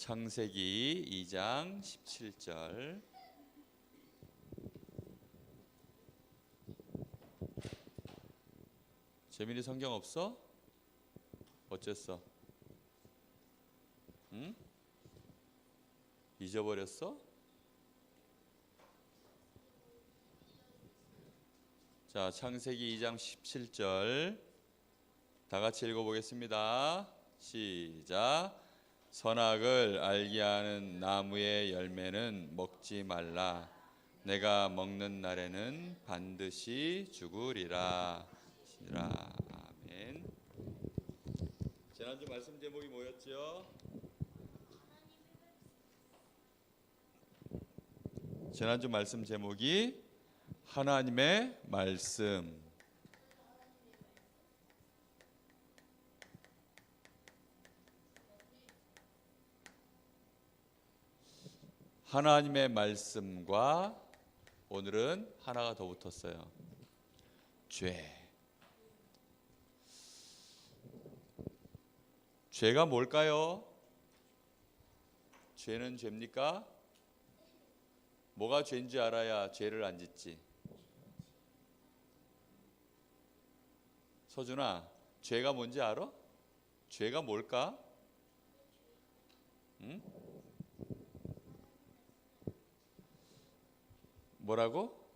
창세기 2장 17절. 재민이 성경 없어? 어쨌어? 응? 잊어버렸어? 자, 창세기 2장 17절 다 같이 읽어보겠습니다. 시작. 선악을 알게 하는 나무의 열매는 먹지 말라. 내가 먹는 날에는 반드시 죽으리라. 아멘. 지난주 말씀 제목이 뭐였죠? 지난주 말씀 제목이 하나님의 말씀. 하나님의 말씀과 오늘은 하나가 더 붙었어요. 죄. 죄가 뭘까요? 죄는 죄입니까? 뭐가 죄인지 알아야 죄를 안 짓지. 서준아, 죄가 뭔지 알아? 죄가 뭘까? 응? 뭐라고?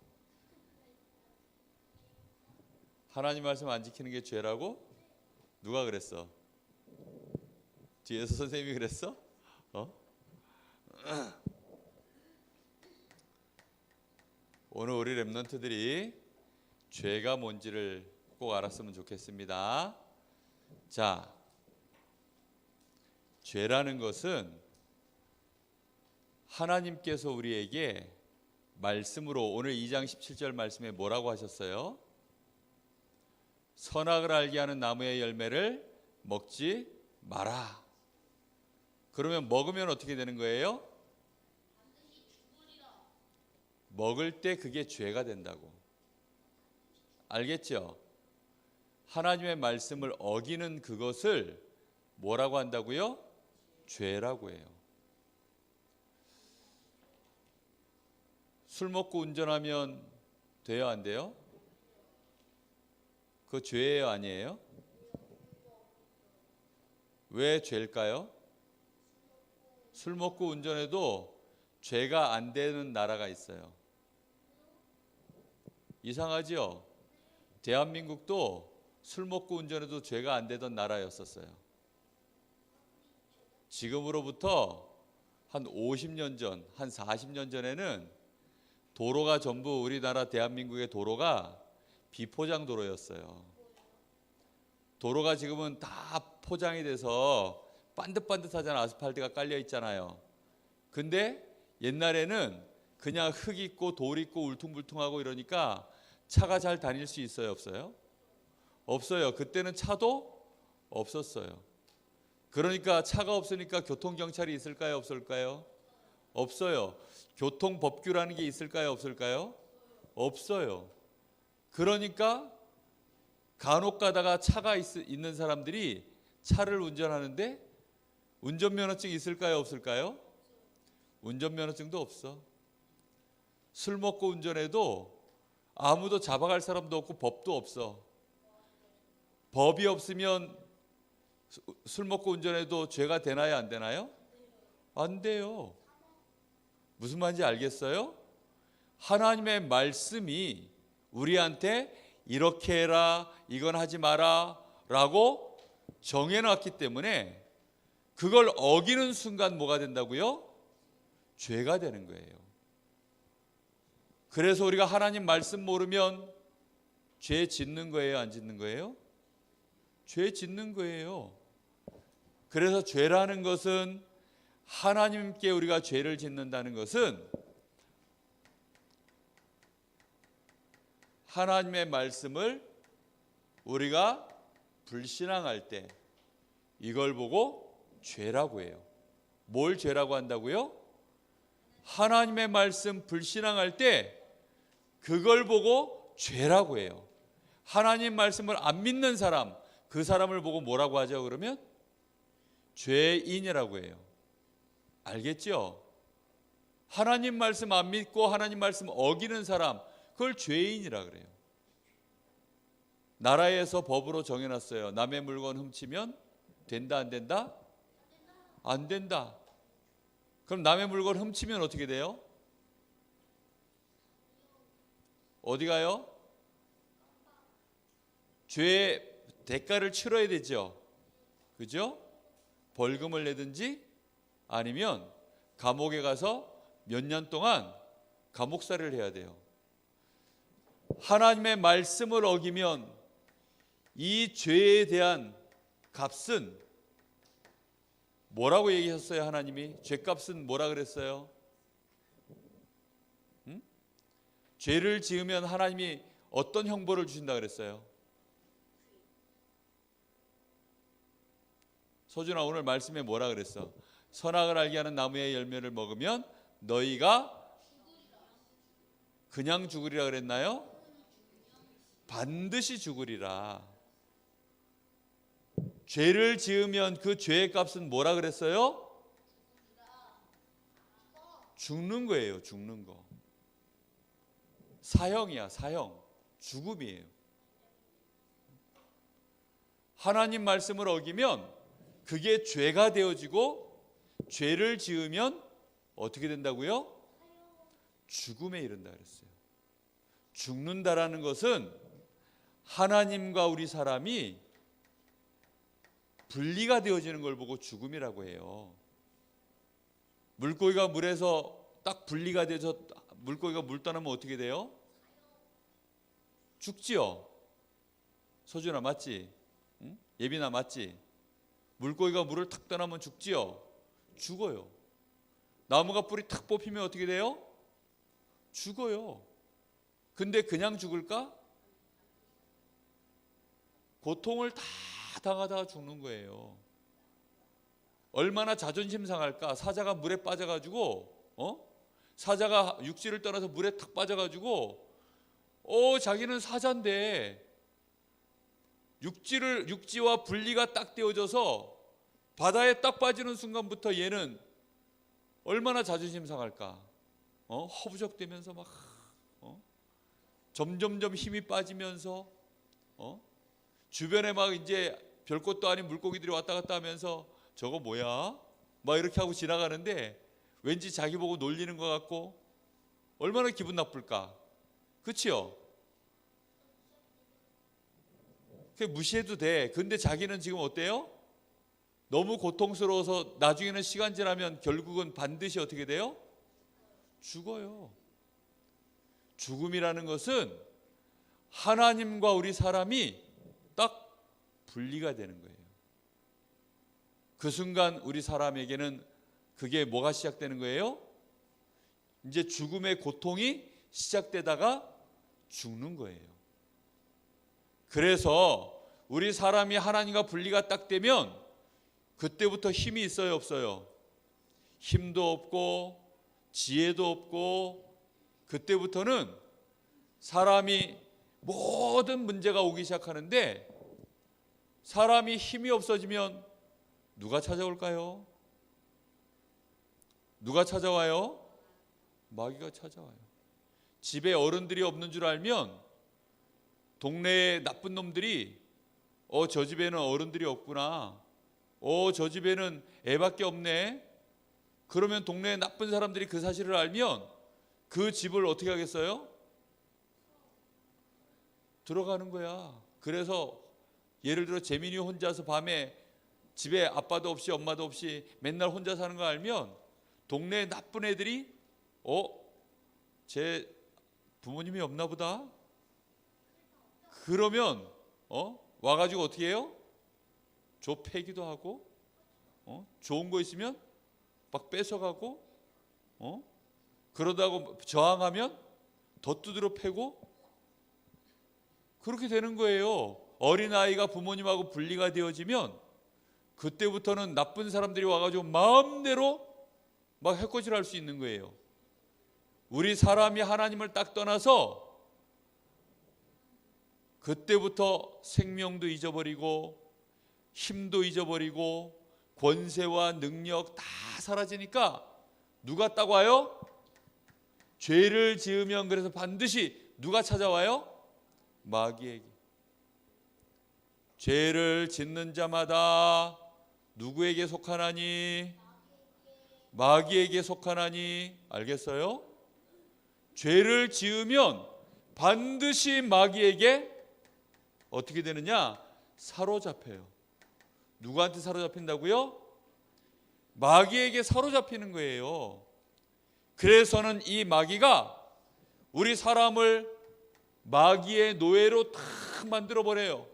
하나님 말씀 안 지키는 게 죄라고? 누가 그랬어? 뒤에서 선생님이 그랬어? 오늘 우리 랩런트들이 죄가 뭔지를 꼭 알았으면 좋겠습니다. 자, 죄라는 것은 하나님께서 우리에게 말씀으로 오늘 2장 17절 말씀에 뭐라고 하셨어요? 선악을 알게 하는 나무의 열매를 먹지 마라. 그러면 먹으면 어떻게 되는 거예요? 먹을 때 그게 죄가 된다고. 알겠죠? 하나님의 말씀을 어기는 그것을 뭐라고 한다고요? 죄라고 해요. 술 먹고 운전하면 돼요, 안 돼요? 그거 죄예요, 아니에요? 왜 죄일까요? 술 먹고 운전해도 죄가 안 되는 나라가 있어요. 이상하죠? 대한민국도 술 먹고 운전해도 죄가 안 되던 나라였었어요. 지금으로부터 한 50년 전, 한 40년 전에는 도로가 전부 우리나라 대한민국의 도로가 비포장 도로였어요. 도로가 지금은 다 포장이 돼서 반듯반듯하잖아. 아스팔트가 깔려 있잖아요. 근데 옛날에는 그냥 흙 있고 돌 있고 울퉁불퉁하고 이러니까 차가 잘 다닐 수 있어요, 없어요? 없어요. 그때는 차도 없었어요. 그러니까 차가 없으니까 교통경찰이 있을까요, 없을까요? 없어요. 교통법규라는 게 있을까요, 없을까요? 없어요. 그러니까 간혹 가다가 차가 있는 사람들이 차를 운전하는데 운전면허증 있을까요, 없을까요? 운전면허증도 없어. 술 먹고 운전해도 아무도 잡아갈 사람도 없고 법도 없어. 법이 없으면 술 먹고 운전해도 죄가 되나요, 안 되나요? 안 돼요. 무슨 말인지 알겠어요? 하나님의 말씀이 우리한테 이렇게 해라, 이건 하지 마라 라고 정해놨기 때문에 그걸 어기는 순간 뭐가 된다고요? 죄가 되는 거예요. 그래서 우리가 하나님 말씀 모르면 죄 짓는 거예요, 안 짓는 거예요? 죄 짓는 거예요. 그래서 죄라는 것은 하나님께 우리가 죄를 짓는다는 것은 하나님의 말씀을 우리가 불신앙할 때 이걸 보고 죄라고 해요. 뭘 죄라고 한다고요? 하나님의 말씀 불신앙할 때 그걸 보고 죄라고 해요. 하나님 말씀을 안 믿는 사람, 그 사람을 보고 뭐라고 하죠? 그러면 죄인이라고 해요. 알겠죠? 하나님 말씀 안 믿고 하나님 말씀 어기는 사람, 그걸 죄인이라 그래요. 나라에서 법으로 정해놨어요. 남의 물건 훔치면 된다, 안 된다? 안 된다. 그럼 남의 물건 훔치면 어떻게 돼요? 어디 가요? 죄의 대가를 치러야 되죠. 그죠? 벌금을 내든지 아니면 감옥에 가서 몇 년 동안 감옥살이를 해야 돼요. 하나님의 말씀을 어기면 이 죄에 대한 값은 뭐라고 얘기하셨어요? 하나님이 죄값은 뭐라 그랬어요? 죄를 지으면 하나님이 어떤 형벌을 주신다 그랬어요? 소준아, 오늘 말씀에 뭐라 그랬어? 선악을 알게 하는 나무의 열매를 먹으면 너희가 그냥 죽으리라 그랬나요? 반드시 죽으리라. 죄를 지으면 그 죄의 값은 뭐라 그랬어요? 죽는 거예요. 죽는 거. 사형이야. 사형. 죽음이에요. 하나님 말씀을 어기면 그게 죄가 되어지고, 죄를 지으면 어떻게 된다고요? 죽음에 이른다 그랬어요. 죽는다라는 것은 하나님과 우리 사람이 분리가 되어지는 걸 보고 죽음이라고 해요. 물고기가 물에서 딱 분리가 돼서 물고기가 물 떠나면 어떻게 돼요? 죽지요. 소준아, 맞지? 응? 예빈아, 맞지? 물고기가 물을 탁 떠나면 죽지요. 죽어요. 나무가 뿌리 탁 뽑히면 어떻게 돼요? 죽어요. 근데 그냥 죽을까? 고통을 다 당하다가 죽는 거예요. 얼마나 자존심 상할까? 사자가 물에 빠져가지고, 사자가 육지를 떠나서 물에 탁 빠져가지고, 자기는 사자인데 육지와 분리가 딱 되어져서 바다에 딱 빠지는 순간부터 얘는 얼마나 자존심 상할까? 허부적대면서 막 점점점 힘이 빠지면서 주변에 막 이제 별것도 아닌 물고기들이 왔다 갔다 하면서 저거 뭐야? 막 이렇게 하고 지나가는데 왠지 자기 보고 놀리는 것 같고 얼마나 기분 나쁠까? 그치요? 무시해도 돼. 근데 자기는 지금 어때요? 너무 고통스러워서 나중에는 시간 지나면 결국은 반드시 어떻게 돼요? 죽어요. 죽음이라는 것은 하나님과 우리 사람이 딱 분리가 되는 거예요. 그 순간 우리 사람에게는 그게 뭐가 시작되는 거예요? 이제 죽음의 고통이 시작되다가 죽는 거예요. 그래서 우리 사람이 하나님과 분리가 딱 되면 그때부터 힘이 있어요, 없어요? 힘도 없고 지혜도 없고, 그때부터는 사람이 모든 문제가 오기 시작하는데, 사람이 힘이 없어지면 누가 찾아올까요? 누가 찾아와요? 마귀가 찾아와요. 집에 어른들이 없는 줄 알면 동네에 나쁜 놈들이 저 집에는 어른들이 없구나, 저 집에는 애밖에 없네, 그러면 동네에 나쁜 사람들이 그 사실을 알면 그 집을 어떻게 하겠어요? 들어가는 거야. 그래서 예를 들어 재민이 혼자서 밤에 집에 아빠도 없이 엄마도 없이 맨날 혼자 사는 거 알면 동네에 나쁜 애들이 제 부모님이 없나 보다, 그러면 와가지고 어떻게 해요? 줘 패기도 하고, 좋은 거 있으면 막 뺏어가고, 그러다가 저항하면 더 두드려 패고, 그렇게 되는 거예요. 어린아이가 부모님하고 분리가 되어지면 그때부터는 나쁜 사람들이 와가지고 마음대로 막 해코지를 할 수 있는 거예요. 우리 사람이 하나님을 딱 떠나서 그때부터 생명도 잊어버리고 힘도 잊어버리고 권세와 능력 다 사라지니까 누가 딱 와요? 죄를 지으면 그래서 반드시 누가 찾아와요? 마귀에게. 죄를 짓는 자마다 누구에게 속하나니? 마귀에게 속하나니. 알겠어요? 죄를 지으면 반드시 마귀에게 어떻게 되느냐? 사로잡혀요. 누구한테 사로잡힌다고요? 마귀에게 사로잡히는 거예요. 그래서는 이 마귀가 우리 사람을 마귀의 노예로 탁 만들어 버려요.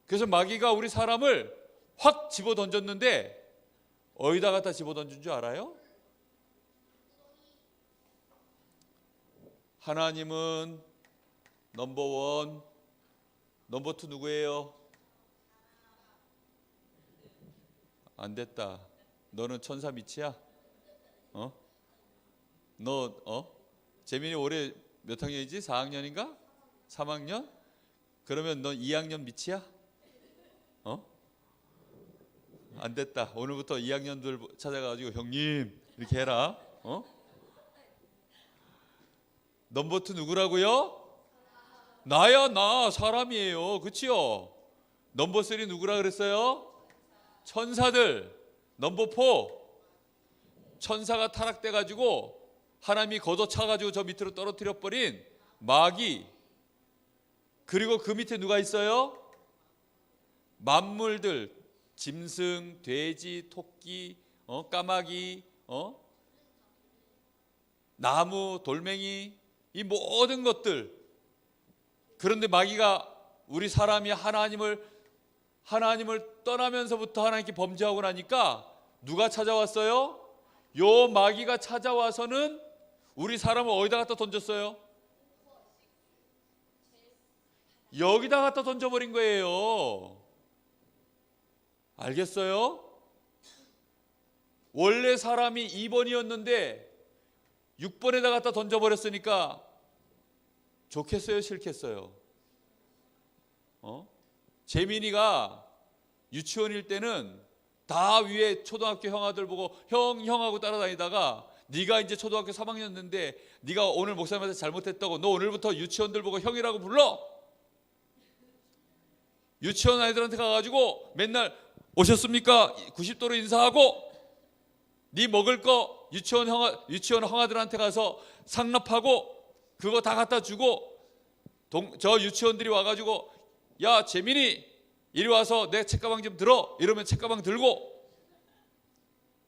그래서 마귀가 우리 사람을 확 집어 던졌는데 어디다 갖다 집어 던진 줄 알아요? 하나님은 넘버원, 넘버투 누구예요? 안 됐다. 너는 천사 밑이야? 너 재민이 올해 몇 학년이지? 4학년인가? 3학년? 그러면 넌 2학년 밑이야? 안 됐다. 오늘부터 2학년들 찾아가지고 형님 이렇게 해라. 넘버투 누구라고요? 나야, 나 사람이에요. 그치요? 넘버3 누구라 그랬어요? 천사들. 넘버4 천사가 타락돼 가지고 하나님이 걷어차 가지고 저 밑으로 떨어뜨려 버린 마귀. 그리고 그 밑에 누가 있어요? 만물들. 짐승, 돼지, 토끼, 까마귀, 나무, 돌멩이, 이 모든 것들. 그런데 마귀가 우리 사람이 하나님을 떠나면서부터 하나님께 범죄하고 나니까 누가 찾아왔어요? 요 마귀가 찾아와서는 우리 사람을 어디다 갖다 던졌어요? 여기다 갖다 던져버린 거예요. 알겠어요? 원래 사람이 2번이었는데 6번에다 갖다 던져버렸으니까 좋겠어요? 싫겠어요? 재민이가 유치원일 때는 다 위에 초등학교 형아들 보고 형하고 따라다니다가 네가 이제 초등학교 3학년인데 네가 오늘 목사님한테 잘못했다고 너 오늘부터 유치원들 보고 형이라고 불러. 유치원 아이들한테 가가지고 맨날 오셨습니까? 90도로 인사하고 네 먹을 거 유치원 형아들한테 가서 상납하고 그거 다 갖다 주고 저 유치원들이 와가지고 야 재민이 이리 와서 내 책가방 좀 들어 이러면 책가방 들고.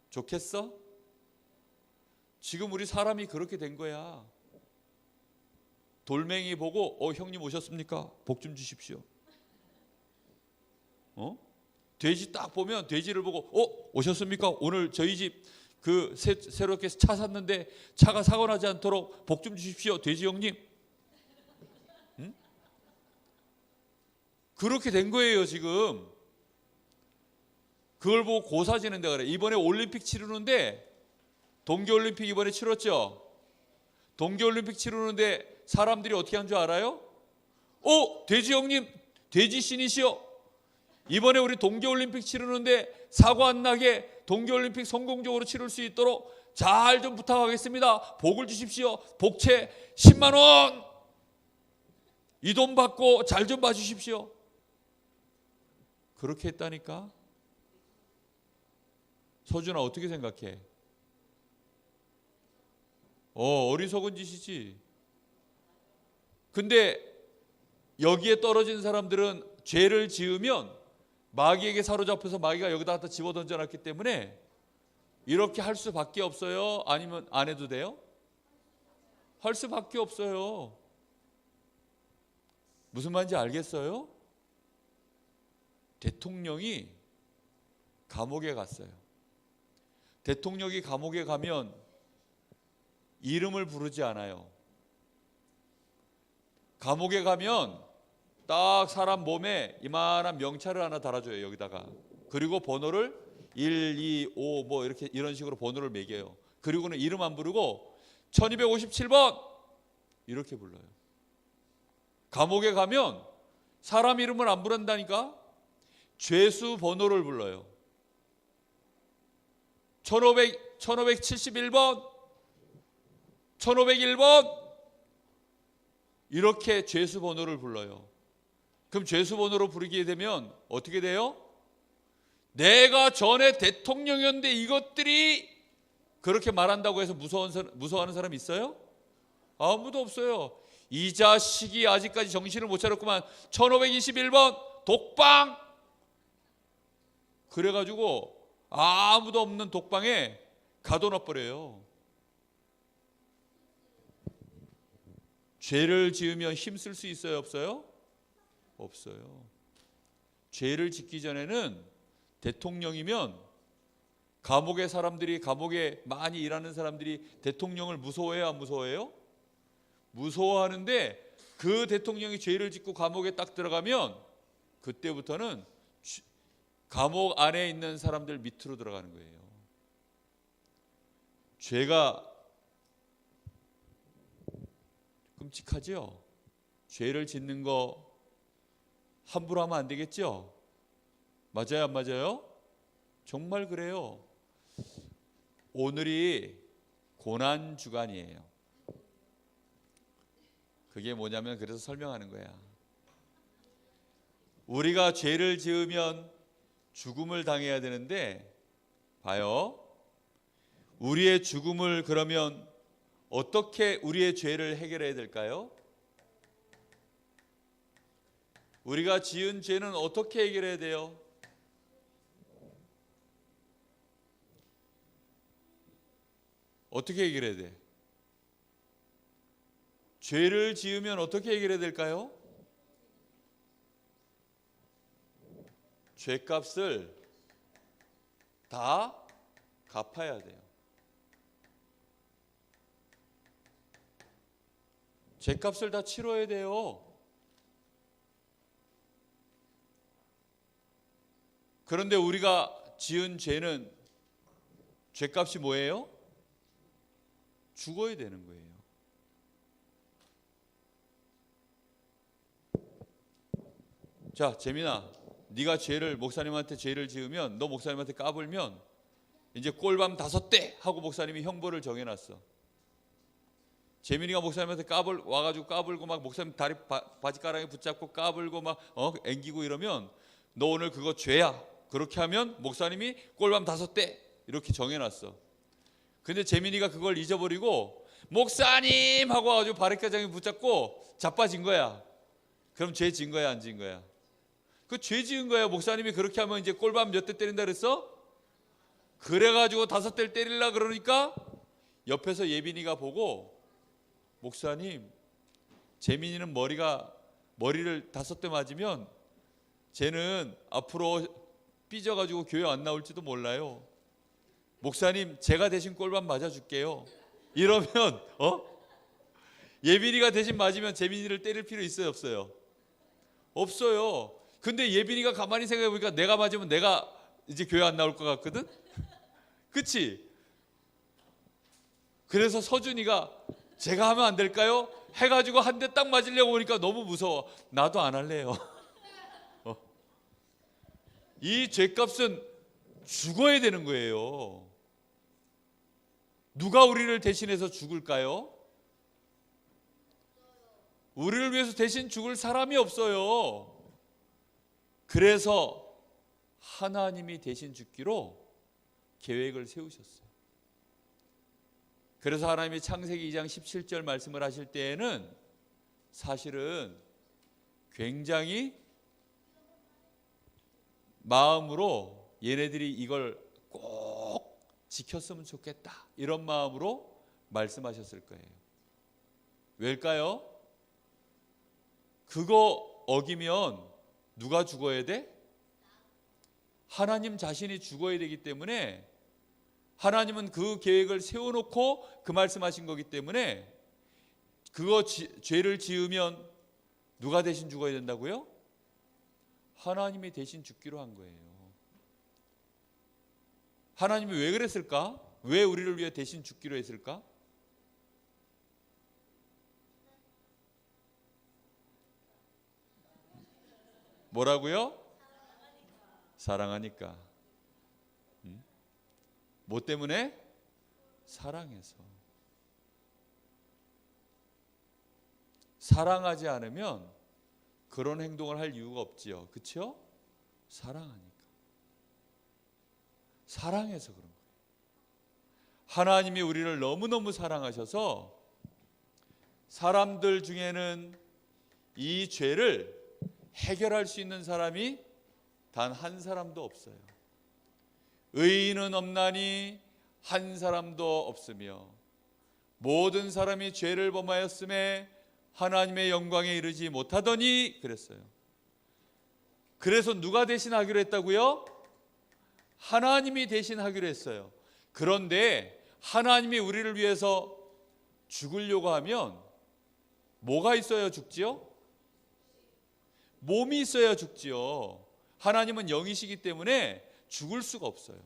좋겠어? 지금 우리 사람이 그렇게 된 거야. 돌멩이 보고 형님 오셨습니까? 복 좀 주십시오. 돼지 딱 보면 돼지를 보고 오셨습니까? 오늘 저희 집 그 새롭게 차 샀는데 차가 사고 나지 않도록 복 좀 주십시오. 돼지 형님. 응? 그렇게 된 거예요 지금. 그걸 보고 고사지는데 그래. 이번에 올림픽 치르는데 동계올림픽 이번에 치렀죠. 동계올림픽 치르는데 사람들이 어떻게 한 줄 알아요? 돼지 형님 돼지 신이시여. 이번에 우리 동계올림픽 치르는데 사고 안 나게 동계올림픽 성공적으로 치를 수 있도록 잘 좀 부탁하겠습니다. 복을 주십시오. 복채 10만 원. 이 돈 받고 잘 좀 봐주십시오. 그렇게 했다니까. 서준아 어떻게 생각해? 어리석은 짓이지. 근데 여기에 떨어진 사람들은 죄를 지으면 마귀에게 사로잡혀서 마귀가 여기다 갖다 집어 던져놨기 때문에 이렇게 할 수밖에 없어요? 아니면 안 해도 돼요? 할 수밖에 없어요. 무슨 말인지 알겠어요? 대통령이 감옥에 갔어요. 대통령이 감옥에 가면 이름을 부르지 않아요. 감옥에 가면 딱 사람 몸에 이만한 명찰을 하나 달아줘요. 여기다가. 그리고 번호를 1, 2, 5 뭐 이렇게 이런 식으로 번호를 매겨요. 그리고는 이름 안 부르고 1257번 이렇게 불러요. 감옥에 가면 사람 이름을 안 부른다니까. 죄수 번호를 불러요. 1571번, 1501번 이렇게 죄수 번호를 불러요. 그럼 죄수 번호로 부르게 되면 어떻게 돼요? 내가 전에 대통령이었는데 이것들이 그렇게 말한다고 해서 무서워하는 사람 있어요? 아무도 없어요. 이 자식이 아직까지 정신을 못 차렸구만. 1521번 독방. 그래가지고 아무도 없는 독방에 가둬놔 버려요. 죄를 지으면 힘쓸 수 있어요, 없어요? 없어요. 죄를 짓기 전에는 대통령이면 감옥에 많이 일하는 사람들이 대통령을 무서워해요, 안 무서워해요? 무서워하는데 그 대통령이 죄를 짓고 감옥에 딱 들어가면 그때부터는 감옥 안에 있는 사람들 밑으로 들어가는 거예요. 죄가 끔찍하죠? 죄를 짓는 거 함부로 하면 안 되겠죠? 맞아요, 안 맞아요? 정말 그래요. 오늘이 고난 주간이에요. 그게 뭐냐면 그래서 설명하는 거야. 우리가 죄를 지으면 죽음을 당해야 되는데 봐요. 우리의 죽음을 그러면 어떻게 우리의 죄를 해결해야 될까요? 우리가 지은 죄는 어떻게 해결해야 돼요? 어떻게 해결해야 돼? 죄를 지으면 어떻게 해결해야 될까요? 죄값을 다 갚아야 돼요. 죄값을 다 치러야 돼요. 그런데 우리가 지은 죄는 죄값이 뭐예요? 죽어야 되는 거예요. 자, 재민아, 네가 목사님한테 죄를 지으면, 너 목사님한테 까불면 이제 꼴밤 5대 하고 목사님이 형벌을 정해놨어. 재민이가 목사님한테 와가지고 까불고 막 목사님 다리 바지가랑에 붙잡고 까불고 막 앵기고 이러면 너 오늘 그거 죄야. 그렇게 하면 목사님이 꼴밤 5대 이렇게 정해놨어. 근데 재민이가 그걸 잊어버리고 목사님 하고 와가지고 바리가랑에 붙잡고 자빠진 거야. 그럼 죄 지은 거야, 안 지은 거야? 그 죄 지은 거야. 목사님이 그렇게 하면 이제 꼴밤 몇 대 때린다 그랬어? 그래가지고 5대를 때리려 그러니까 옆에서 예빈이가 보고 목사님, 재민이는 머리를 5대 맞으면 쟤는 앞으로 삐져가지고 교회 안 나올지도 몰라요. 목사님, 제가 대신 꼴밤 맞아줄게요. 이러면 예빈이가 대신 맞으면 재민이를 때릴 필요 있어요, 없어요? 없어요. 근데 예빈이가 가만히 생각해 보니까 내가 맞으면 내가 이제 교회 안 나올 것 같거든? 그치? 그래서 서준이가 제가 하면 안 될까요? 해가지고 한 대 딱 맞으려고 보니까 너무 무서워. 나도 안 할래요. 이 죄값은 죽어야 되는 거예요. 누가 우리를 대신해서 죽을까요? 우리를 위해서 대신 죽을 사람이 없어요. 그래서 하나님이 대신 죽기로 계획을 세우셨어요. 그래서 하나님이 창세기 2장 17절 말씀을 하실 때에는 사실은 굉장히 마음으로 얘네들이 이걸 꼭 지켰으면 좋겠다 이런 마음으로 말씀하셨을 거예요. 왜일까요? 그거 어기면 누가 죽어야 돼? 하나님 자신이 죽어야 되기 때문에 하나님은 그 계획을 세워놓고 그 말씀하신 거기 때문에 죄를 지으면 누가 대신 죽어야 된다고요? 하나님이 대신 죽기로 한 거예요. 하나님이 왜 그랬을까? 왜 우리를 위해 대신 죽기로 했을까? 뭐라고요? 사랑하니까. 뭐 때문에? 사랑해서. 사랑하지 않으면 그런 행동을 할 이유가 없지요. 그렇죠? 사랑하니까. 사랑해서 그런 거예요. 하나님이 우리를 너무너무 사랑하셔서 사람들 중에는 이 죄를 해결할 수 있는 사람이 단 한 사람도 없어요. 의인은 없나니 한 사람도 없으며 모든 사람이 죄를 범하였음에 하나님의 영광에 이르지 못하더니 그랬어요. 그래서 누가 대신하기로 했다고요? 하나님이 대신하기로 했어요. 그런데 하나님이 우리를 위해서 죽으려고 하면 뭐가 있어야 죽지요? 몸이 있어야 죽지요. 하나님은 영이시기 때문에 죽을 수가 없어요.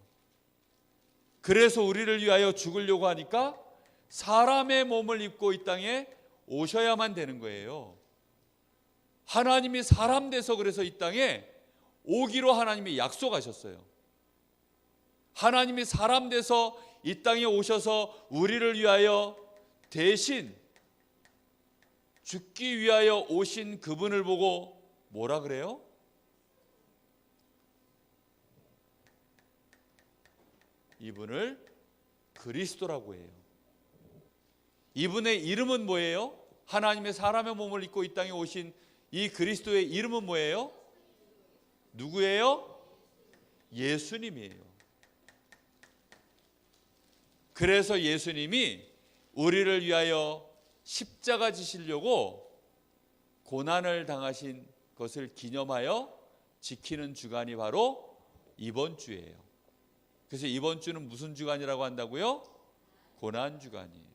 그래서 우리를 위하여 죽으려고 하니까 사람의 몸을 입고 이 땅에 오셔야만 되는 거예요. 하나님이 사람 돼서 그래서 이 땅에 오기로 하나님이 약속하셨어요. 하나님이 사람 돼서 이 땅에 오셔서 우리를 위하여 대신 죽기 위하여 오신 그분을 보고 뭐라 그래요? 이분을 그리스도라고 해요. 이분의 이름은 뭐예요? 하나님의 사람의 몸을 입고 이 땅에 오신 이 그리스도의 이름은 뭐예요? 누구예요? 예수님이에요. 그래서 예수님이 우리를 위하여 십자가 지시려고 고난을 당하신 것을 기념하여 지키는 주간이 바로 이번 주예요. 그래서 이번 주는 무슨 주간이라고 한다고요? 고난 주간이에요.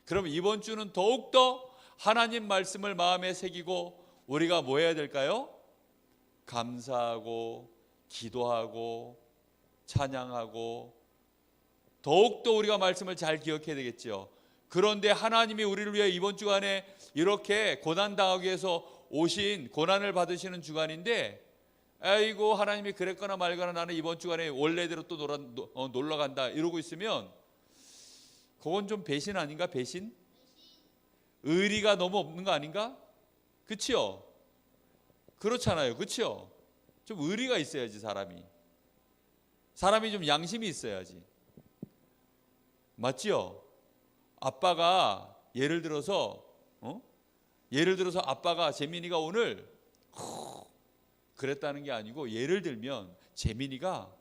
그럼 이번 주는 더욱더 하나님 말씀을 마음에 새기고 우리가 뭐 해야 될까요? 감사하고 기도하고 찬양하고 더욱더 우리가 말씀을 잘 기억해야 되겠죠. 그런데 하나님이 우리를 위해 이번 주간에 이렇게 고난당하기 위해서 오신 고난을 받으시는 주간인데 아이고 하나님이 그랬거나 말거나 나는 이번 주간에 원래대로 또 놀러 간다 이러고 있으면 그건 좀 배신 아닌가? 배신? 의리가 너무 없는 거 아닌가? 그치요? 그렇잖아요. 그치요? 좀 의리가 있어야지 사람이 좀 양심이 있어야지. 맞지요? 아빠가 예를 들어서 아빠가 재민이가 오늘 그랬다는 게 아니고 예를 들면 재민이가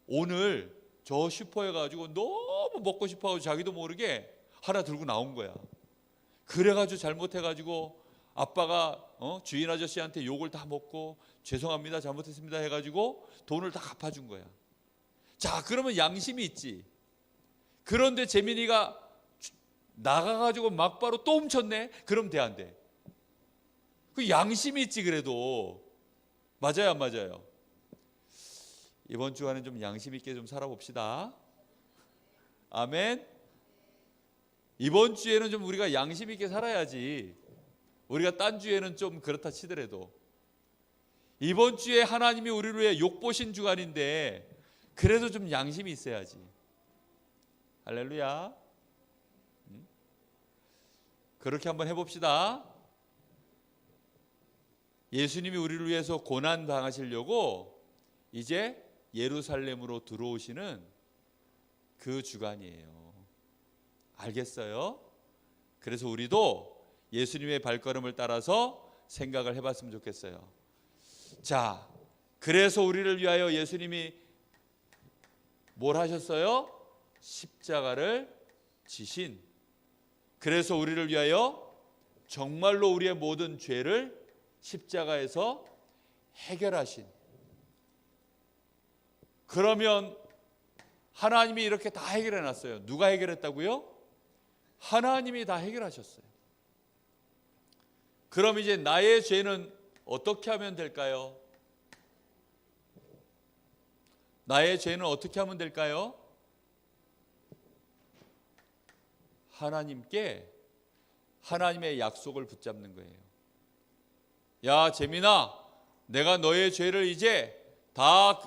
오늘 저 슈퍼에 가지고 너무 먹고 싶어서 자기도 모르게 하나 들고 나온 거야. 그래가지고 잘못해가지고 아빠가 주인 아저씨한테 욕을 다 먹고 죄송합니다 잘못했습니다 해가지고 돈을 다 갚아준 거야. 자 그러면 양심이 있지. 그런데 재민이가 나가가지고 막바로 또 훔쳤네? 그럼 돼 안 돼? 그 양심이 있지 그래도. 맞아요 안 맞아요? 이번 주간은 좀 양심 있게 좀 살아봅시다. 아멘. 이번 주에는 좀 우리가 양심 있게 살아야지. 우리가 딴 주에는 좀 그렇다 치더라도 이번 주에 하나님이 우리를 위해 욕보신 주간인데 그래도 좀 양심이 있어야지. 할렐루야. 그렇게 한번 해봅시다. 예수님이 우리를 위해서 고난 당하시려고 이제 예루살렘으로 들어오시는 그 주간이에요. 알겠어요? 그래서 우리도 예수님의 발걸음을 따라서 생각을 해봤으면 좋겠어요. 자, 그래서 우리를 위하여 예수님이 뭘 하셨어요? 십자가를 지신. 그래서 우리를 위하여 정말로 우리의 모든 죄를 십자가에서 해결하신. 그러면 하나님이 이렇게 다 해결해 놨어요. 누가 해결했다고요? 하나님이 다 해결하셨어요. 그럼 이제 나의 죄는 어떻게 하면 될까요? 나의 죄는 어떻게 하면 될까요? 하나님의 약속을 붙잡는 거예요. 야 재민아, 내가 너의 죄를 이제 다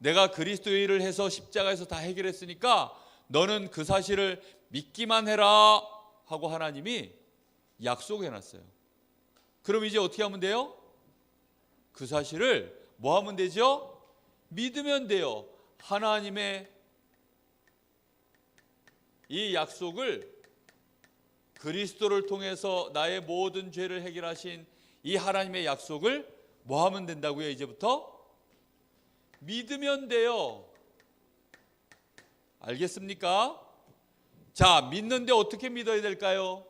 내가 그리스도의 일을 해서 십자가에서 다 해결했으니까 너는 그 사실을 믿기만 해라 하고 하나님이 약속해 놨어요. 그럼 이제 어떻게 하면 돼요? 그 사실을 뭐 하면 되죠? 믿으면 돼요. 하나님의 이 약속을, 그리스도를 통해서 나의 모든 죄를 해결하신 이 하나님의 약속을 뭐 하면 된다고요? 이제부터 믿으면 돼요. 알겠습니까? 자, 믿는데 어떻게 믿어야 될까요?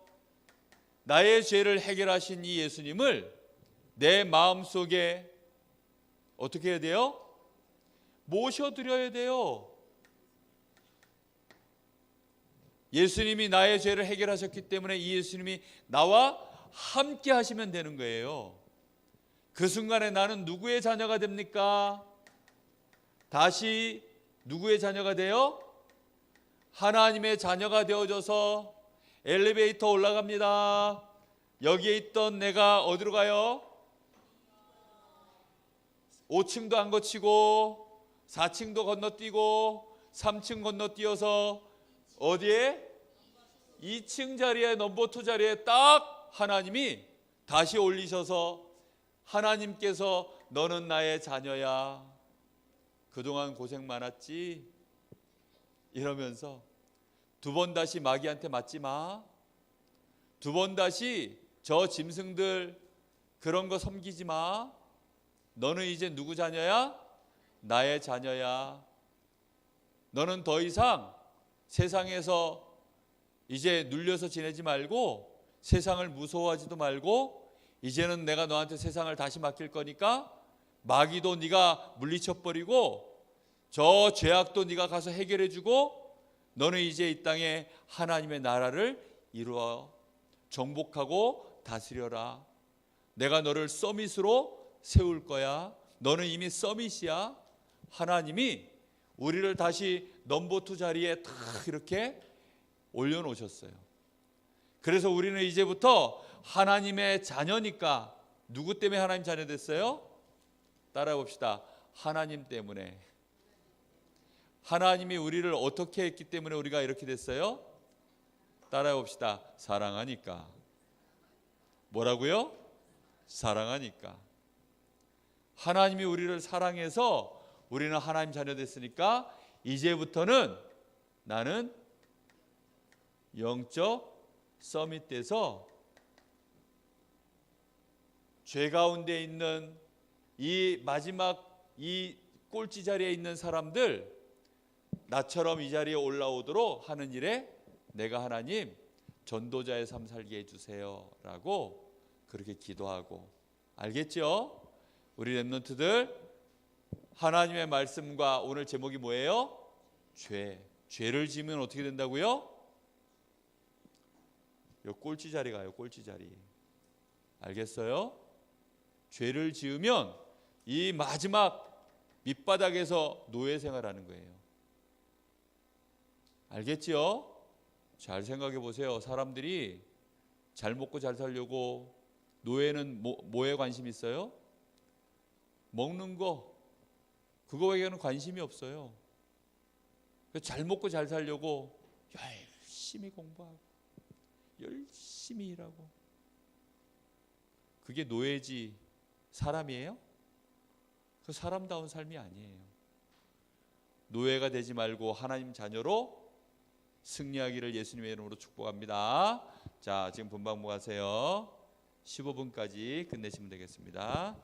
나의 죄를 해결하신 이 예수님을 내 마음속에 어떻게 해야 돼요? 모셔드려야 돼요. 예수님이 나의 죄를 해결하셨기 때문에 이 예수님이 나와 함께 하시면 되는 거예요. 그 순간에 나는 누구의 자녀가 됩니까? 다시 누구의 자녀가 돼요? 하나님의 자녀가 되어져서 엘리베이터 올라갑니다. 여기에 있던 내가 어디로 가요? 5층도 안 거치고 4층도 건너뛰고 3층 건너뛰어서 어디에? 2층 자리에, 넘버 2 자리에 딱 하나님이 다시 올리셔서 하나님께서 너는 나의 자녀야. 그동안 고생 많았지? 이러면서 두 번 다시 마귀한테 맞지 마. 두 번 다시 저 짐승들 그런 거 섬기지 마. 너는 이제 누구 자녀야? 나의 자녀야. 너는 더 이상 세상에서 이제 눌려서 지내지 말고 세상을 무서워하지도 말고 이제는 내가 너한테 세상을 다시 맡길 거니까 마귀도 네가 물리쳐버리고 저 죄악도 네가 가서 해결해주고 너는 이제 이 땅에 하나님의 나라를 이루어 정복하고 다스려라. 내가 너를 서밋으로 세울 거야. 너는 이미 서밋이야. 하나님이 우리를 다시 넘버 2 자리에 딱 이렇게 올려놓으셨어요. 그래서 우리는 이제부터 하나님의 자녀니까. 누구 때문에 하나님 자녀 됐어요? 따라해 봅시다. 하나님 때문에. 하나님이 우리를 어떻게 했기 때문에 우리가 이렇게 됐어요? 따라해 봅시다. 사랑하니까. 뭐라고요? 사랑하니까. 하나님이 우리를 사랑해서 우리는 하나님 자녀 됐으니까 이제부터는 나는 영적 서밋 돼서 죄 가운데 있는 이 마지막 이 꼴찌 자리에 있는 사람들 나처럼 이 자리에 올라오도록 하는 일에 내가 하나님 전도자의 삶 살게 해주세요 라고 그렇게 기도하고. 알겠죠? 우리 렘넌트들 하나님의 말씀과 오늘 제목이 뭐예요? 죄를 지으면 어떻게 된다고요? 요 꼴찌 자리 가요. 꼴찌 자리. 알겠어요? 죄를 지으면 이 마지막 밑바닥에서 노예 생활하는 거예요. 알겠지요? 잘 생각해 보세요. 사람들이 잘 먹고 잘 살려고 노예는 뭐에 관심 있어요? 먹는 거. 그거에게는 관심이 없어요. 잘 먹고 잘 살려고 열심히 공부하고 열심히 일하고. 그게 노예지 사람이에요? 그 사람다운 삶이 아니에요. 노예가 되지 말고 하나님 자녀로 승리하기를 예수님의 이름으로 축복합니다. 자, 지금 본방부 하세요. 15분까지 끝내시면 되겠습니다.